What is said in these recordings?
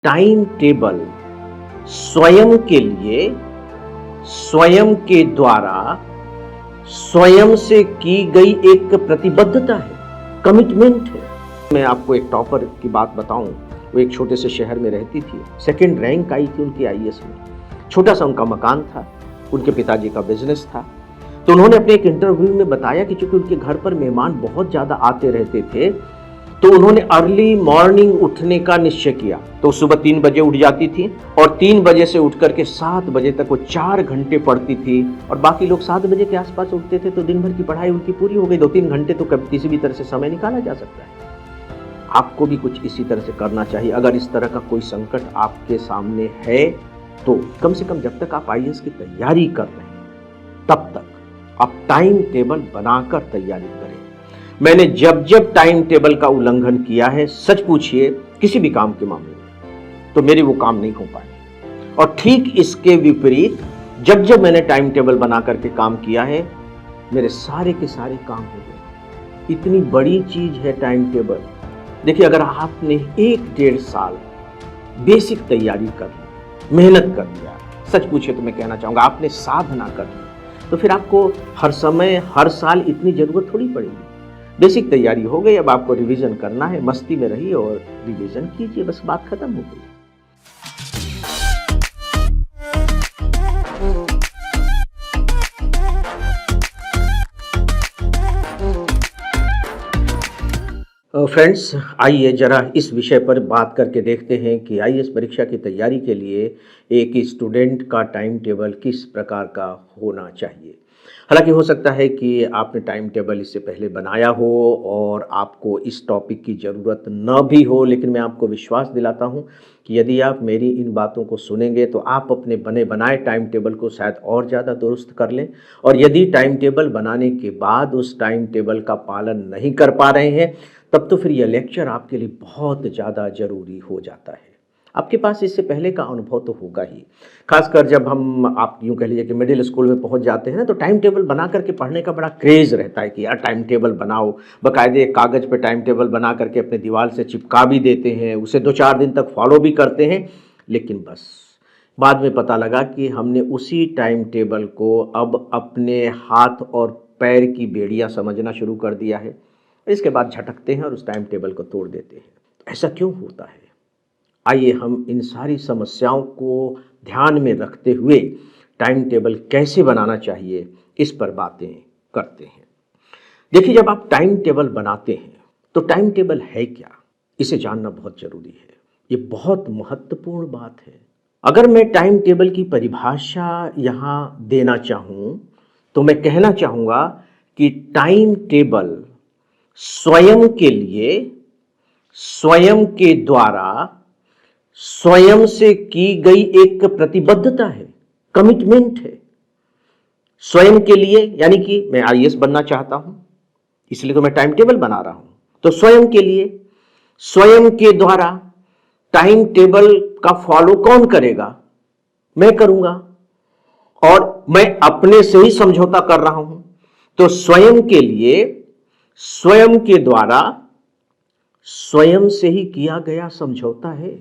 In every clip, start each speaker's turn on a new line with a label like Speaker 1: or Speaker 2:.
Speaker 1: Time table स्वयं के लिए, स्वयं के द्वारा, स्वयं से की गई एक प्रतिबद्धता है, कमिटमेंट है। मैं आपको एक टॉपर की बात बताऊं, वो एक छोटे से शहर में रहती थी, सेकंड रैंक आई थी उनकी आईएएस में। छोटा सा उनका मकान था, उनके पिताजी का बिजनेस था। तो उन्होंने अपने एक इंटरव्यू में बताया कि चूंकि उनके घर पर मेहमान बहुत ज्यादा आते रहते थे, तो उन्होंने अर्ली मॉर्निंग उठने का निश्चय किया। तो सुबह 3 बजे उठ जाती थी और 3 बजे से उठ करके 7 बजे तक वो 4 घंटे पढ़ती थी। और बाकी लोग 7 बजे के आसपास उठते थे, तो दिन भर की पढ़ाई उनकी पूरी हो गई। 2-3 घंटे तो किसी भी तरह से समय निकाला जा सकता है। आपको भी कुछ इसी तरह से करना चाहिए। अगर इस तरह का कोई संकट आपके सामने है, तो कम से कम जब तक आप आईएएस की तैयारी कर रहे हैं, तब तक आप टाइम टेबल बनाकर तैयारी करें। मैंने जब जब टाइम टेबल का उल्लंघन किया है, सच पूछिए किसी भी काम के मामले में, तो मेरे वो काम नहीं हो पाए। और ठीक इसके विपरीत जब जब मैंने टाइम टेबल बना करके काम किया है, मेरे सारे के सारे काम हो गए। इतनी बड़ी चीज है टाइम टेबल। देखिए, अगर आपने 1-1.5 साल बेसिक तैयारी कर ली, मेहनत कर लिया, सच पूछिए तो मैं कहना चाहूंगा आपने साधना कर ली, तो फिर आपको हर समय हर साल इतनी जरूरत थोड़ी पड़ेगी। बेसिक तैयारी हो गई, अब आपको रिवीजन करना है। मस्ती में रहिए और रिवीजन कीजिए, बस बात खत्म हो गई। फ्रेंड्स, आइए जरा इस विषय पर बात करके देखते हैं कि आईएएस परीक्षा की तैयारी के लिए एक स्टूडेंट का टाइम टेबल किस प्रकार का होना चाहिए। हालांकि हो सकता है कि आपने टाइम टेबल इससे पहले बनाया हो और आपको इस टॉपिक की ज़रूरत न भी हो, लेकिन मैं आपको विश्वास दिलाता हूं कि यदि आप मेरी इन बातों को सुनेंगे तो आप अपने बने बनाए टाइम टेबल को शायद और ज़्यादा दुरुस्त कर लें। और यदि टाइम टेबल बनाने के बाद उस टाइम टेबल का पालन नहीं कर पा रहे हैं, तब तो फिर यह लेक्चर आपके लिए बहुत ज़्यादा ज़रूरी हो जाता है। आपके पास इससे पहले का अनुभव तो होगा ही, खासकर जब आप यूँ कह लीजिए कि मिडिल स्कूल में पहुंच जाते हैं ना, तो टाइम टेबल बना करके पढ़ने का बड़ा क्रेज़ रहता है कि यार टाइम टेबल बनाओ। बाकायदे एक कागज़ पे टाइम टेबल बना करके अपने दीवार से चिपका भी देते हैं, उसे 2-4 दिन तक फॉलो भी करते हैं। लेकिन बस बाद में पता लगा कि हमने उसी टाइम टेबल को अब अपने हाथ और पैर की बेड़ियाँ समझना शुरू कर दिया है। इसके बाद झटकते हैं और उस टाइम टेबल को तोड़ देते हैं। ऐसा क्यों होता है? आइए हम इन सारी समस्याओं को ध्यान में रखते हुए टाइम टेबल कैसे बनाना चाहिए, इस पर बातें करते हैं। देखिए, जब आप टाइम टेबल बनाते हैं तो टाइम टेबल है क्या, इसे जानना बहुत जरूरी है। ये बहुत महत्वपूर्ण बात है। अगर मैं टाइम टेबल की परिभाषा यहाँ देना चाहूँ, तो मैं कहना चाहूँगा कि टाइम टेबल स्वयं के लिए, स्वयं के द्वारा, स्वयं से की गई एक प्रतिबद्धता है, कमिटमेंट है। स्वयं के लिए यानी कि मैं आईएएस बनना चाहता हूं, इसलिए तो मैं टाइम टेबल बना रहा हूं। तो स्वयं के लिए, स्वयं के द्वारा, टाइम टेबल का फॉलो कौन करेगा? मैं करूंगा। और मैं अपने से ही समझौता कर रहा हूं। तो स्वयं के लिए, स्वयं के द्वारा, स्वयं से ही किया गया समझौता है।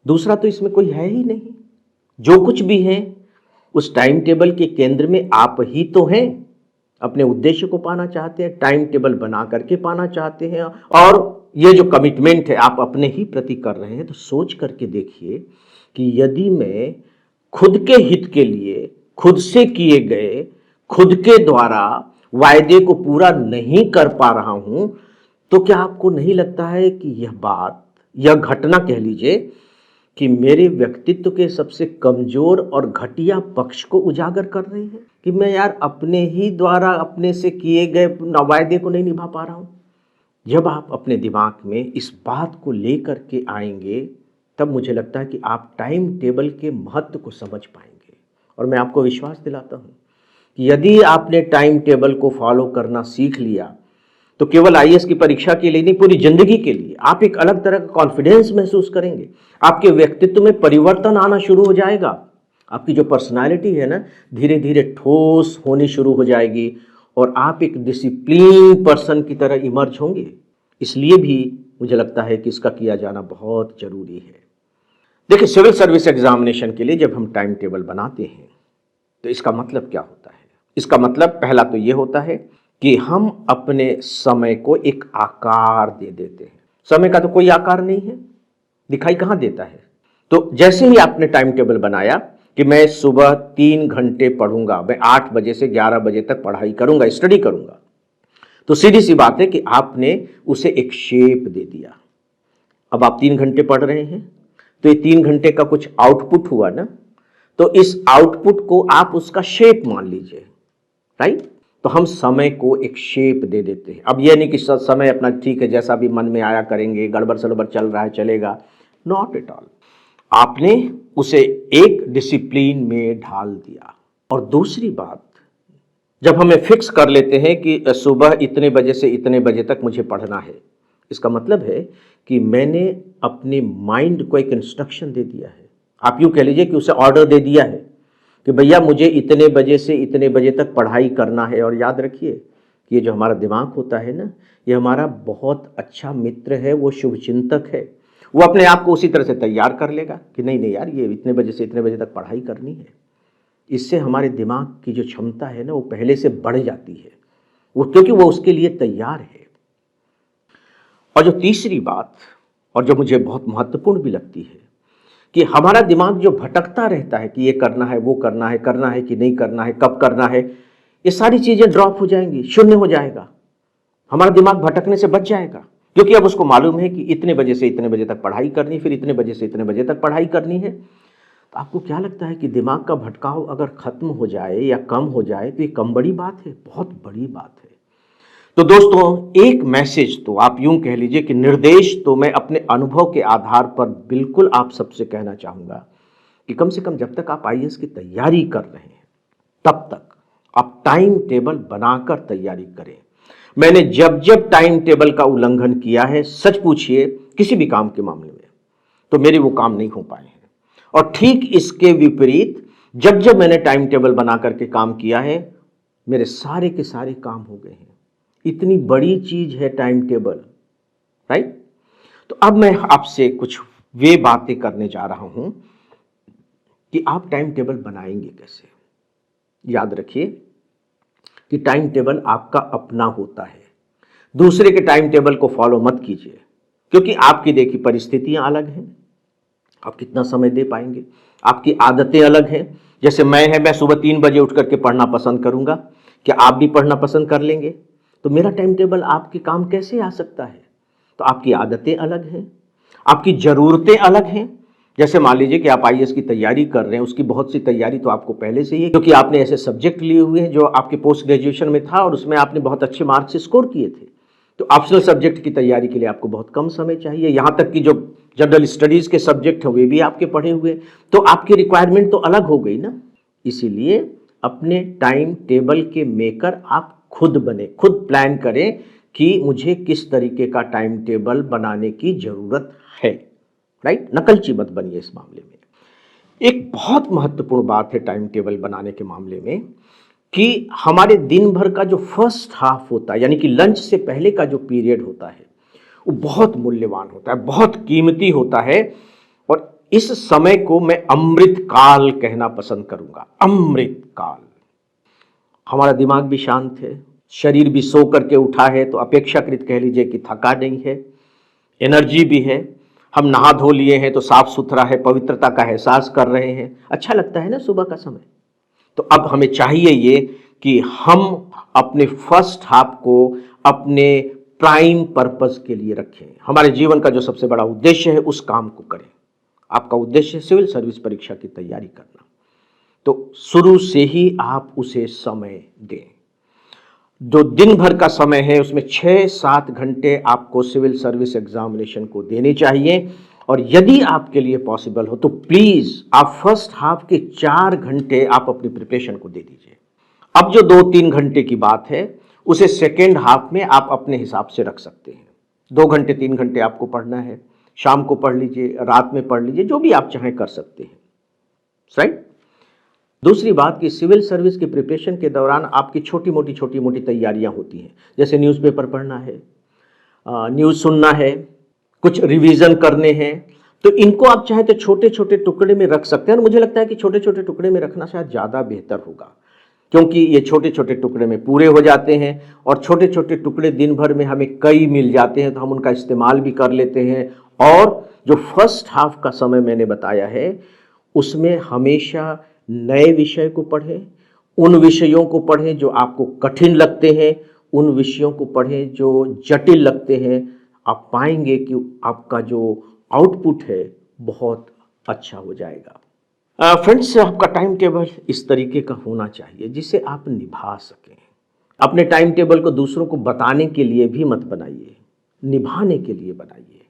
Speaker 1: दूसरा तो इसमें कोई है ही नहीं। जो कुछ भी है उस टाइम टेबल के केंद्र में आप ही तो हैं। अपने उद्देश्य को पाना चाहते हैं, टाइम टेबल बना करके पाना चाहते हैं, और ये जो कमिटमेंट है आप अपने ही प्रति कर रहे हैं। तो सोच करके देखिए कि यदि मैं खुद के हित के लिए, खुद से किए गए, खुद के द्वारा वायदे को पूरा नहीं कर पा रहा हूं, तो क्या आपको नहीं लगता है कि यह बात, यह घटना कह लीजिए, कि मेरे व्यक्तित्व के सबसे कमजोर और घटिया पक्ष को उजागर कर रही है? कि मैं यार अपने ही द्वारा अपने से किए गए वायदे को नहीं निभा पा रहा हूं। जब आप अपने दिमाग में इस बात को लेकर के आएंगे, तब मुझे लगता है कि आप टाइम टेबल के महत्व को समझ पाएंगे। और मैं आपको विश्वास दिलाता हूं कि यदि आपने टाइम टेबल को फॉलो करना सीख लिया, तो केवल आईएएस की परीक्षा के लिए नहीं, पूरी जिंदगी के लिए आप एक अलग तरह का कॉन्फिडेंस महसूस करेंगे। आपके व्यक्तित्व में परिवर्तन आना शुरू हो जाएगा। आपकी जो पर्सनालिटी है ना, धीरे धीरे ठोस होनी शुरू हो जाएगी और आप एक डिसिप्लिन पर्सन की तरह इमर्ज होंगे। इसलिए भी मुझे लगता है कि इसका किया जाना बहुत जरूरी है। देखिए, सिविल सर्विस एग्जामिनेशन के लिए जब हम टाइम टेबल बनाते हैं तो इसका मतलब क्या होता है? इसका मतलब पहला तो ये होता है कि हम अपने समय को एक आकार दे देते हैं। समय का तो कोई आकार नहीं है, दिखाई कहाँ देता है? तो जैसे ही आपने टाइम टेबल बनाया कि मैं सुबह 3 घंटे पढ़ूंगा, मैं 8 बजे से 11 बजे तक पढ़ाई करूंगा, स्टडी करूंगा, तो सीधी सी बात है कि आपने उसे एक शेप दे दिया। अब आप 3 घंटे पढ़ रहे हैं तो ये 3 घंटे का कुछ आउटपुट हुआ ना, तो इस आउटपुट को आप उसका शेप मान लीजिए, राइट? तो हम समय को एक शेप दे देते हैं। अब यह नहीं कि समय अपना ठीक है जैसा भी मन में आया करेंगे, गड़बड़ सड़बड़ चल रहा है चलेगा, नॉट एट ऑल। आपने उसे एक डिसिप्लिन में ढाल दिया। और दूसरी बात, जब हमें फिक्स कर लेते हैं कि सुबह इतने बजे से इतने बजे तक मुझे पढ़ना है, इसका मतलब है कि मैंने अपने माइंड को एक इंस्ट्रक्शन दे दिया है। आप यूँ कह लीजिए कि उसे ऑर्डर दे दिया है कि भैया मुझे इतने बजे से इतने बजे तक पढ़ाई करना है। और याद रखिए कि ये जो हमारा दिमाग होता है ना, ये हमारा बहुत अच्छा मित्र है, वो शुभचिंतक है। वो अपने आप को उसी तरह से तैयार कर लेगा कि नहीं नहीं यार, ये इतने बजे से इतने बजे तक पढ़ाई करनी है। इससे हमारे दिमाग की जो क्षमता है ना, वो पहले से बढ़ जाती है, वो क्योंकि वो उसके लिए तैयार है। और जो तीसरी बात, और जो मुझे बहुत महत्वपूर्ण भी लगती है, कि हमारा दिमाग जो भटकता रहता है कि ये करना है, वो करना है कि नहीं करना है, कब करना है, ये सारी चीज़ें ड्रॉप हो जाएंगी, शून्य हो जाएगा। हमारा दिमाग भटकने से बच जाएगा, क्योंकि अब उसको मालूम है कि इतने बजे से इतने बजे तक पढ़ाई करनी, फिर इतने बजे से इतने बजे तक पढ़ाई करनी है। तो आपको क्या लगता है कि दिमाग का भटकाव अगर खत्म हो जाए या कम हो जाए तो ये कम बड़ी बात है? बहुत बड़ी बात है। तो दोस्तों, एक मैसेज तो आप यूं कह लीजिए कि निर्देश तो मैं अपने अनुभव के आधार पर बिल्कुल आप सबसे कहना चाहूंगा कि कम से कम जब तक आप आईएएस की तैयारी कर रहे हैं तब तक आप टाइम टेबल बनाकर तैयारी करें। मैंने जब जब टाइम टेबल का उल्लंघन किया है, सच पूछिए किसी भी काम के मामले में, तो मेरे वो काम नहीं हो पाए हैं। और ठीक इसके विपरीत, जब जब मैंने टाइम टेबल बना करके काम किया है, मेरे सारे के सारे काम हो गए हैं। इतनी बड़ी चीज है टाइम टेबल, राइट? तो अब मैं आपसे कुछ वे बातें करने जा रहा हूं कि आप टाइम टेबल बनाएंगे कैसे। याद रखिए कि टाइम टेबल आपका अपना होता है, दूसरे के टाइम टेबल को फॉलो मत कीजिए, क्योंकि आपकी देखी परिस्थितियां अलग हैं, आप कितना समय दे पाएंगे, आपकी आदतें अलग हैं। जैसे मैं सुबह 3 बजे उठ करके पढ़ना पसंद करूंगा, क्या आप भी पढ़ना पसंद कर लेंगे? तो मेरा टाइम टेबल आपके काम कैसे आ सकता है? तो आपकी आदतें अलग हैं, आपकी ज़रूरतें अलग हैं। जैसे मान लीजिए कि आप आईएएस की तैयारी कर रहे हैं, उसकी बहुत सी तैयारी तो आपको पहले से ही है, क्योंकि आपने ऐसे सब्जेक्ट लिए हुए हैं जो आपके पोस्ट ग्रेजुएशन में था और उसमें आपने बहुत अच्छे मार्क्स स्कोर किए थे। तो ऑप्शनल सब्जेक्ट की तैयारी के लिए आपको बहुत कम समय चाहिए। यहाँ तक कि जो जनरल स्टडीज़ के सब्जेक्ट हैं वे भी आपके पढ़े हुए, तो आपकी रिक्वायरमेंट तो अलग हो गई ना। इसीलिए अपने टाइम टेबल के मेकर आप खुद बने, खुद प्लान करें कि मुझे किस तरीके का टाइम टेबल बनाने की ज़रूरत है, राइट? नकलची मत बनिए इस मामले में। एक बहुत महत्वपूर्ण बात है टाइम टेबल बनाने के मामले में कि हमारे दिन भर का जो फर्स्ट हाफ होता है, यानी कि लंच से पहले का जो पीरियड होता है, वो बहुत मूल्यवान होता है, बहुत कीमती होता है। और इस समय को मैं अमृत काल कहना पसंद करूंगा, अमृत काल। हमारा दिमाग भी शांत है, शरीर भी सो करके उठा है, तो अपेक्षाकृत कह लीजिए कि थका नहीं है, एनर्जी भी है। हम नहा धो लिए हैं तो साफ सुथरा है, पवित्रता का एहसास कर रहे हैं, अच्छा लगता है ना सुबह का समय। तो अब हमें चाहिए ये कि हम अपने फर्स्ट हाफ को अपने प्राइम पर्पस के लिए रखें, हमारे जीवन का जो सबसे बड़ा उद्देश्य है उस काम को करें। आपका उद्देश्य है सिविल सर्विस परीक्षा की तैयारी करना, तो शुरू से ही आप उसे समय दें। जो दिन भर का समय है उसमें 6-7 घंटे आपको सिविल सर्विस एग्जामिनेशन को देने चाहिए। और यदि आपके लिए पॉसिबल हो तो प्लीज आप फर्स्ट हाफ के 4 घंटे आप अपनी प्रिपरेशन को दे दीजिए। अब जो 2-3 घंटे की बात है उसे सेकेंड हाफ में आप अपने हिसाब से रख सकते हैं। 2 घंटे 3 घंटे आपको पढ़ना है, शाम को पढ़ लीजिए, रात में पढ़ लीजिए, जो भी आप चाहें कर सकते हैं, राइट? दूसरी बात कि सिविल सर्विस की प्रिपरेशन के दौरान आपकी छोटी मोटी तैयारियां होती हैं, जैसे न्यूज़पेपर पढ़ना है, न्यूज़ सुनना है, कुछ रिवीजन करने हैं। तो इनको आप चाहे तो छोटे-छोटे टुकड़े में रख सकते हैं और मुझे लगता है कि छोटे-छोटे टुकड़े में रखना शायद ज़्यादा बेहतर होगा। क्योंकि ये छोटे-छोटे टुकड़े में पूरे हो जाते हैं और छोटे-छोटे टुकड़े दिन भर में हमें कई मिल जाते हैं तो हम उनका इस्तेमाल भी कर लेते हैं। और जो फर्स्ट हाफ का समय मैंने बताया है, उसमें हमेशा नए विषय को पढ़ें, उन विषयों को पढ़ें जो आपको कठिन लगते हैं, उन विषयों को पढ़ें जो जटिल लगते हैं। आप पाएंगे कि आपका जो आउटपुट है बहुत अच्छा हो जाएगा। फ्रेंड्स, आपका टाइम टेबल इस तरीके का होना चाहिए जिसे आप निभा सकें। अपने टाइम टेबल को दूसरों को बताने के लिए भी मत बनाइए, निभाने के लिए बनाइए,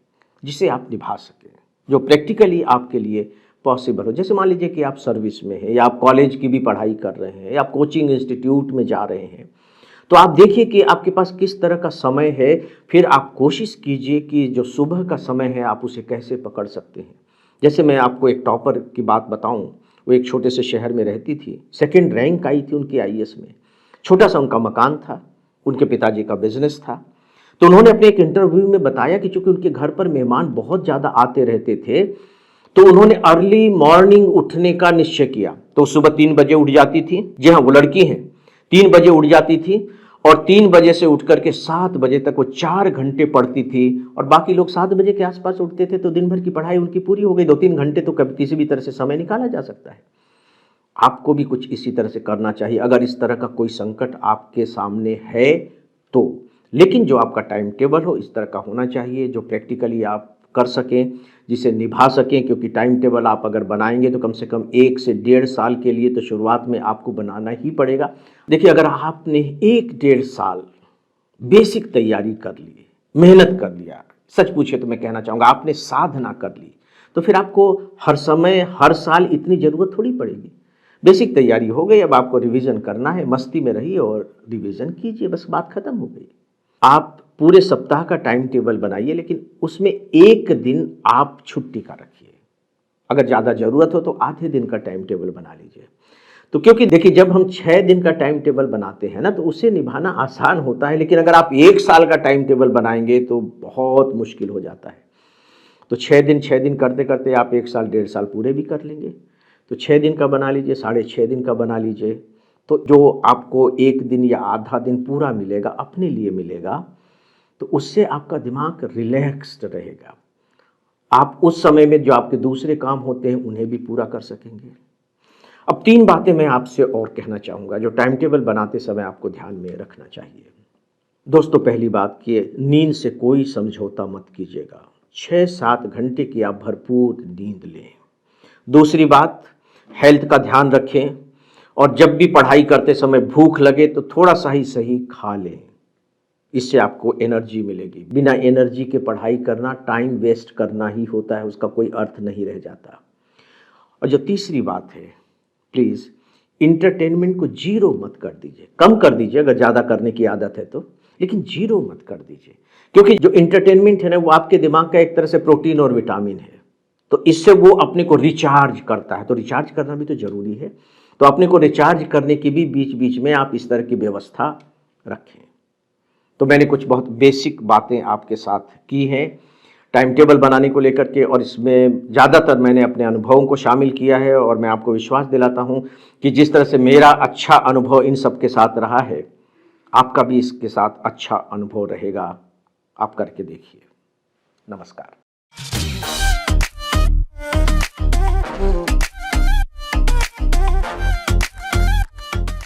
Speaker 1: जिसे आप निभा सकें, जो प्रैक्टिकली आपके लिए पॉसिबल हो। जैसे मान लीजिए कि आप सर्विस में हैं या आप कॉलेज की भी पढ़ाई कर रहे हैं या आप कोचिंग इंस्टीट्यूट में जा रहे हैं, तो आप देखिए कि आपके पास किस तरह का समय है। फिर आप कोशिश कीजिए कि जो सुबह का समय है आप उसे कैसे पकड़ सकते हैं। जैसे मैं आपको एक टॉपर की बात बताऊं, वो एक छोटे से शहर में रहती थी, सेकंड रैंक आई थी उनकी आईएएस में। छोटा सा उनका मकान था, उनके पिताजी का बिजनेस था। तो उन्होंने अपने एक इंटरव्यू में बताया कि चूंकि उनके घर पर मेहमान बहुत ज़्यादा आते रहते थे, तो उन्होंने अर्ली मॉर्निंग उठने का निश्चय किया। तो सुबह 3 बजे उठ जाती थी। जी हाँ, वो लड़की हैं। 3 बजे उठ जाती थी और 3 बजे से उठ करके 7 बजे तक वो 4 घंटे पढ़ती थी। और बाकी लोग 7 बजे के आसपास उठते थे तो दिन भर की पढ़ाई उनकी पूरी हो गई। 2-3 घंटे तो कभी किसी भी तरह से समय निकाला जा सकता है। आपको भी कुछ इसी तरह से करना चाहिए अगर इस तरह का कोई संकट आपके सामने है तो। लेकिन जो आपका टाइम टेबल हो इस तरह का होना चाहिए जो प्रैक्टिकली आप कर सकें, जिसे निभा सकें। क्योंकि टाइम टेबल आप अगर बनाएंगे तो कम से कम 1 से 1.5 साल के लिए तो शुरुआत में आपको बनाना ही पड़ेगा। देखिए, अगर आपने 1-1.5 साल बेसिक तैयारी कर ली, मेहनत कर लिया, सच पूछे तो मैं कहना चाहूँगा आपने साधना कर ली, तो फिर आपको हर समय हर साल इतनी ज़रूरत थोड़ी पड़ेगी। बेसिक तैयारी हो गई, अब आपको रिवीजन करना है। मस्ती में रहिए और रिवीजन कीजिए, बस बात खत्म हो गई। आप पूरे सप्ताह का टाइम टेबल बनाइए, लेकिन उसमें एक दिन आप छुट्टी का रखिए। अगर ज़्यादा ज़रूरत हो तो आधे दिन का टाइम टेबल बना लीजिए। तो क्योंकि देखिए, जब हम 6 दिन का टाइम टेबल बनाते हैं ना तो उसे निभाना आसान होता है, लेकिन अगर आप 1 साल का टाइम टेबल बनाएंगे तो बहुत मुश्किल हो जाता है। तो 6 दिन करते करते आप 1 साल 1.5 साल पूरे भी कर लेंगे। तो 6 दिन का बना लीजिए, 6.5 दिन का बना लीजिए। तो जो आपको 1 दिन या आधा दिन पूरा मिलेगा, अपने लिए मिलेगा, तो उससे आपका दिमाग रिलैक्स्ड रहेगा। आप उस समय में जो आपके दूसरे काम होते हैं उन्हें भी पूरा कर सकेंगे। अब 3 बातें मैं आपसे और कहना चाहूँगा जो टाइम टेबल बनाते समय आपको ध्यान में रखना चाहिए। दोस्तों, पहली बात कि नींद से कोई समझौता मत कीजिएगा। 6-7 घंटे की आप भरपूर नींद लें। दूसरी बात, हेल्थ का ध्यान रखें और जब भी पढ़ाई करते समय भूख लगे तो थोड़ा सा ही सही खा लें। इससे आपको एनर्जी मिलेगी। बिना एनर्जी के पढ़ाई करना टाइम वेस्ट करना ही होता है, उसका कोई अर्थ नहीं रह जाता। और जो तीसरी बात है, प्लीज़ इंटरटेनमेंट को जीरो मत कर दीजिए। कम कर दीजिए अगर ज़्यादा करने की आदत है तो, लेकिन जीरो मत कर दीजिए। क्योंकि जो इंटरटेनमेंट है ना, वो आपके दिमाग का एक तरह से प्रोटीन और विटामिन है। तो इससे वो अपने को रिचार्ज करता है, तो रिचार्ज करना भी तो ज़रूरी है। तो अपने को रिचार्ज करने की भी बीच बीच में आप इस तरह की व्यवस्था रखें। तो मैंने कुछ बहुत बेसिक बातें आपके साथ की हैं टाइम टेबल बनाने को लेकर के, और इसमें ज़्यादातर मैंने अपने अनुभवों को शामिल किया है। और मैं आपको विश्वास दिलाता हूं कि जिस तरह से मेरा अच्छा अनुभव इन सब के साथ रहा है, आपका भी इसके साथ अच्छा अनुभव रहेगा। आप करके देखिए। नमस्कार।